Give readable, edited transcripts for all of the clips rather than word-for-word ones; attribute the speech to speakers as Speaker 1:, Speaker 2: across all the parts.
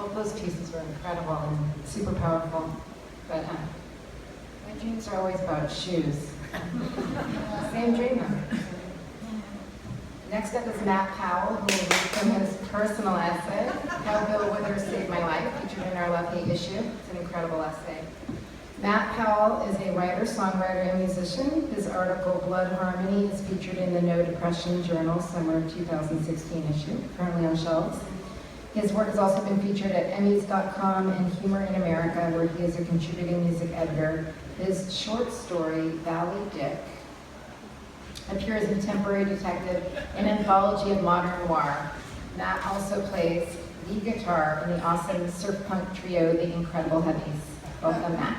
Speaker 1: Both those pieces were incredible and super powerful. But my dreams are always about shoes. Same dreamer. Next up is Matt Powell, who will read from his personal essay, How Bill Withers Saved My Life, featured in our Love Hate issue. It's an incredible essay. Matt Powell is a writer, songwriter, and musician. His article, Blood Harmony, is featured in the No Depression Journal Summer 2016 issue, currently on shelves. His work has also been featured at Emmys.com and Humor in America, where he is a contributing music editor. His short story, Valley Dick, appears in Temporary Detective, an anthology of modern noir. Matt also plays lead guitar in the awesome surf punk trio, The Incredible Heavies. Welcome, Matt.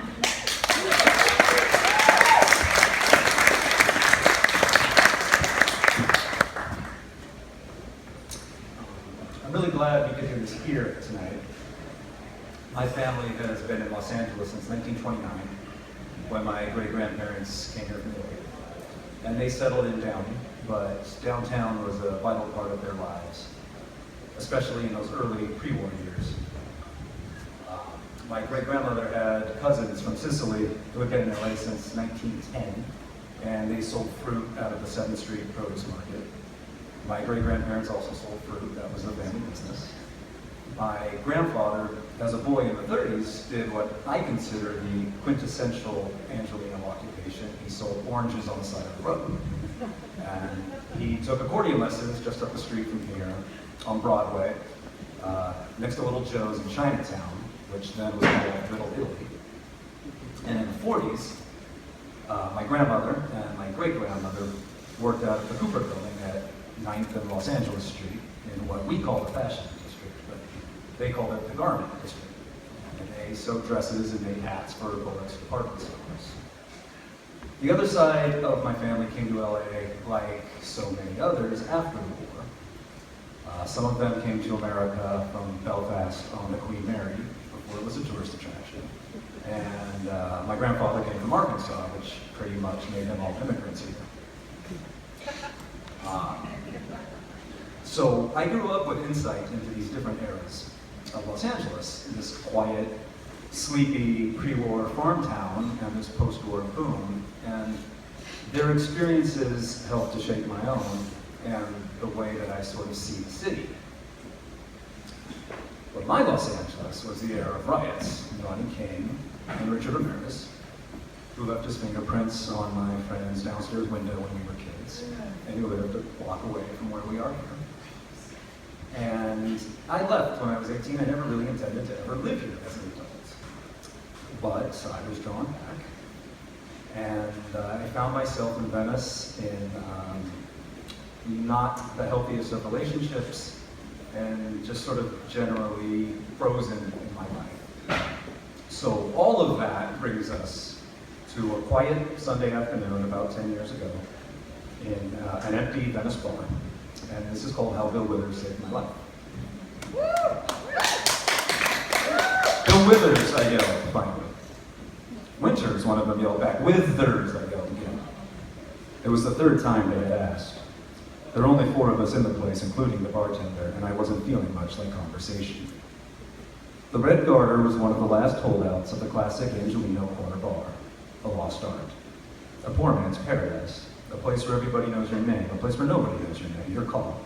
Speaker 2: I'm really glad we could do this here tonight. My family has been in Los Angeles since 1929, when my great-grandparents came here from Italy. And they settled in Downey, but downtown was a vital part of their lives, especially in those early pre-war years. My great-grandmother had cousins from Sicily who had been in LA since 1910, and they sold fruit out of the 7th Street produce market. My great-grandparents also sold fruit. That was their family business. My grandfather, as a boy in the 30s, did what I consider the quintessential Angelino occupation. He sold oranges on the side of the road. And he took accordion lessons just up the street from here on Broadway, next to Little Joe's in Chinatown, which then was called Little Italy. And in the 40s, my grandmother and my great-grandmother worked out at the Cooper Building at 9th and Los Angeles Street in what we call the fashion district, but they called it the garment district. And they sewed dresses and made hats for Bullock's department stores. The other side of my family came to LA, like so many others, after the war. Some of them came to America from Belfast on the Queen Mary, before it was a tourist attraction. And my grandfather came from Arkansas, which pretty much made them all immigrants here. So I grew up with insight into these different eras of Los Angeles, in this quiet, sleepy, pre-war farm town and this post-war boom, and their experiences helped to shape my own and the way that I sort of see the city. But my Los Angeles was the era of riots. Rodney King and Richard Ramirez, who left his fingerprints on my friend's downstairs window when we were kids, and who lived a block away from where we are here. And I left when I was 18. I never really intended to ever live here as an adult. But I was drawn back, and I found myself in Venice in not the healthiest of relationships, and just sort of generally frozen in my life. So all of that brings us to a quiet Sunday afternoon about 10 years ago in an empty Venice bar. And this is called How Bill Withers Saved My Life. Bill Withers, I yelled, finally. Winters, one of them yelled back. Withers, I yelled again. It was the third time they had asked. There were only 4 of us in the place, including the bartender, and I wasn't feeling much like conversation. The Red Garter was one of the last holdouts of the classic Angelino corner bar, a lost art. A poor man's paradise. A place where everybody knows your name, a place where nobody knows your name, your call.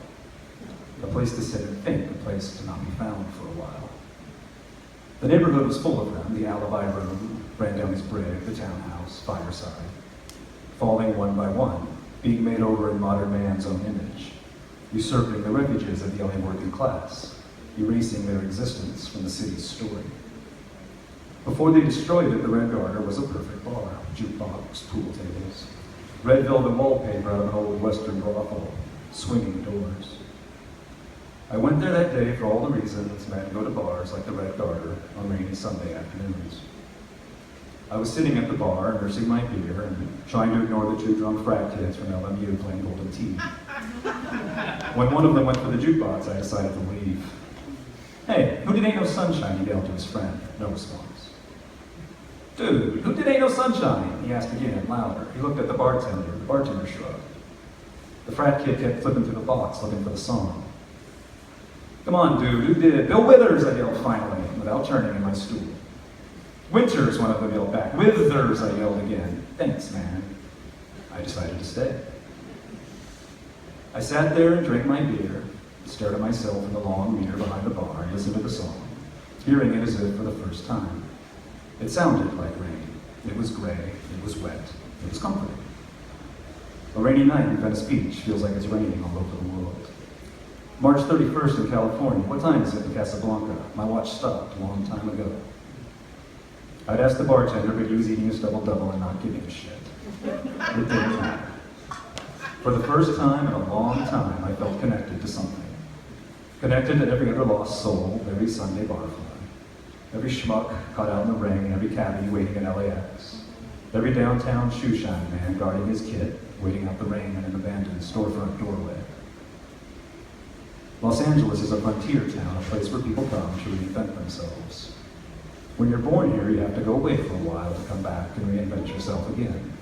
Speaker 2: A place to sit and think, a place to not be found for a while. The neighborhood was full of them, the alibi room, Brandoni's brig, the townhouse, fireside. Falling one by one, being made over in modern man's own image, usurping the refuges of the only working class, erasing their existence from the city's story. Before they destroyed it, the Red Garter was a perfect bar, jukebox, pool tables, red velvet wallpaper out of an old western brothel, swinging doors. I went there that day for all the reasons men go to bars like the Red Garter on rainy Sunday afternoons. I was sitting at the bar, nursing my beer, and trying to ignore the 2 drunk frat kids from LMU playing Golden Tee. When one of them went for the jukebox, I decided to leave. Hey, who did Ain't No Sunshine? He yelled to his friend. No response. Dude, who did Ain't No Sunshine? He asked again, louder. He looked at the bartender. The bartender shrugged. The frat kid kept flipping through the box, looking for the song. Come on, dude, who did it? Bill Withers, I yelled finally, without turning in my stool. Winters, one of them yelled back. Withers, I yelled again. Thanks, man. I decided to stay. I sat there and drank my beer, stared at myself in the long mirror behind the bar, and listened to the song, hearing it as if for the first time. It sounded like rain. It was gray, it was wet, it was comforting. A rainy night in Venice Beach feels like it's raining all over the world. March 31st in California. What time is it in Casablanca? My watch stopped a long time ago. I'd asked the bartender, but he was eating his double-double and not giving a shit. It didn't matter. For the first time in a long time, I felt connected to something. Connected to every other lost soul, every Sunday barfly, every schmuck caught out in the ring, every cabbie waiting in LAX, every downtown shoeshine man guarding his kit, waiting out the rain in an abandoned storefront doorway. Los Angeles is a frontier town, a place where people come to reinvent themselves. When you're born here, you have to go away for a while to come back and reinvent yourself again.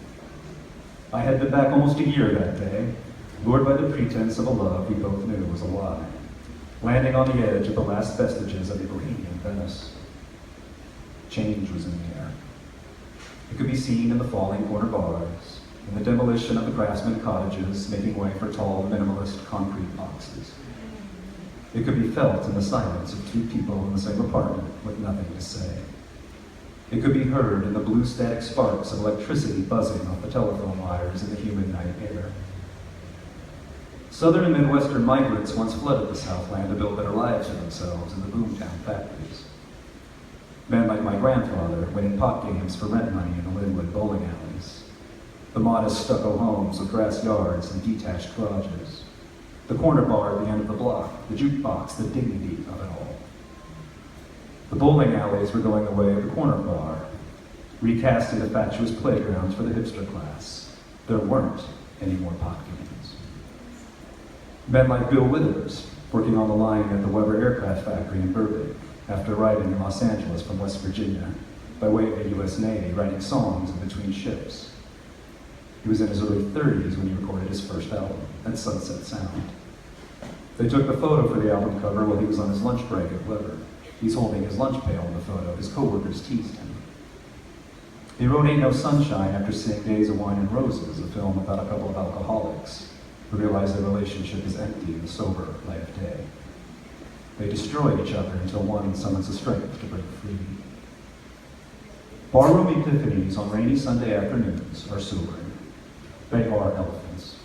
Speaker 2: I had been back almost a year that day, lured by the pretense of a love we both knew was a lie, landing on the edge of the last vestiges of a bohemian Venice. Change was in the air. It could be seen in the falling corner bars, in the demolition of the craftsman cottages making way for tall, minimalist concrete boxes. It could be felt in the silence of two people in the same apartment with nothing to say. It could be heard in the blue static sparks of electricity buzzing off the telephone wires in the humid night air. Southern and Midwestern migrants once flooded the Southland to build better lives for themselves in the boomtown factories. Men like my grandfather winning pot games for rent money in the Linwood bowling alleys. The modest stucco homes with grass yards and detached garages. The corner bar at the end of the block, the jukebox, the dignity of it all. The bowling alleys were going the way of the corner bar, recasting the fatuous playgrounds for the hipster class. There weren't any more pot games. Men like Bill Withers, working on the line at the Weber Aircraft Factory in Burbank, after arriving in Los Angeles from West Virginia, by way of the U.S. Navy, writing songs in between ships. He was in his early 30s when he recorded his first album, at Sunset Sound. They took the photo for the album cover while he was on his lunch break at Weber. He's holding his lunch pail in the photo. His coworkers teased him. He wrote Ain't No Sunshine after seeing Days of Wine and Roses, a film about a couple of alcoholics who realize their relationship is empty in the sober light of day. They destroy each other until one summons the strength to break free. Barroom epiphanies on rainy Sunday afternoons are sobering. They are elephants.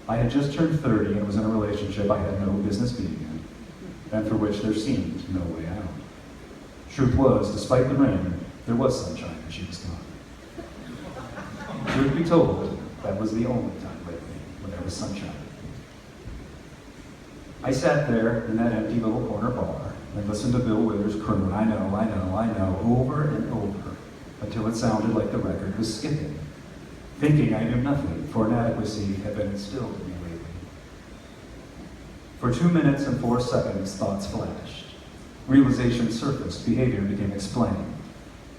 Speaker 2: I had just turned 30 and was in a relationship I had no business being in, and for which there seemed no way out. Truth was, despite the rain, there was sunshine and she was gone. Truth be told, that was the only time lately when there was sunshine. I sat there in that empty little corner bar and listened to Bill Withers croon, I know, I know, I know, over and over, until it sounded like the record was skipping, thinking I knew nothing, for inadequacy had been instilled in me lately. For 2 minutes and 4 seconds, thoughts flashed. Realization surfaced, behavior became explained.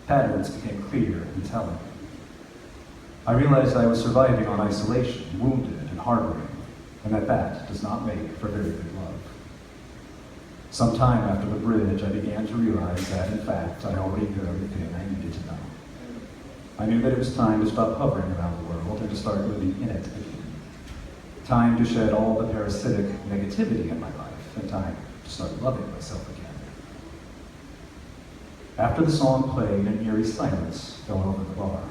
Speaker 2: Patterns became clear and telling. I realized I was surviving on isolation, wounded and harboring, and that does not make for very good love. Sometime after the bridge, I began to realize that, in fact, I already knew everything I needed to know. I knew that it was time to stop hovering around the world and to start living in it again. Time to shed all the parasitic negativity in my life, and time to start loving myself again. After the song played, an eerie silence fell over the bar.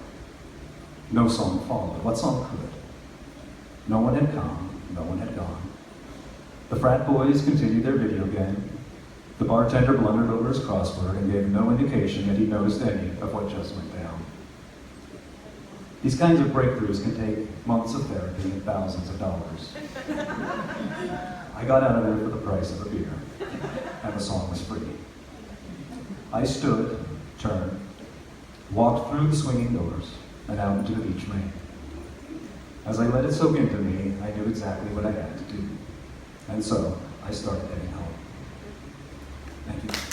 Speaker 2: No song followed. What song could? No one had come, no one had gone. The frat boys continued their video game. The bartender blundered over his crossword and gave no indication that he noticed any of what just went down. These kinds of breakthroughs can take months of therapy and thousands of dollars. I got out of there for the price of a beer, and the song was free. I stood, turned, walked through the swinging doors, and out into the beach rain. As I let it soak into me, I knew exactly what I had to do. And so, I started heading home. Thank you.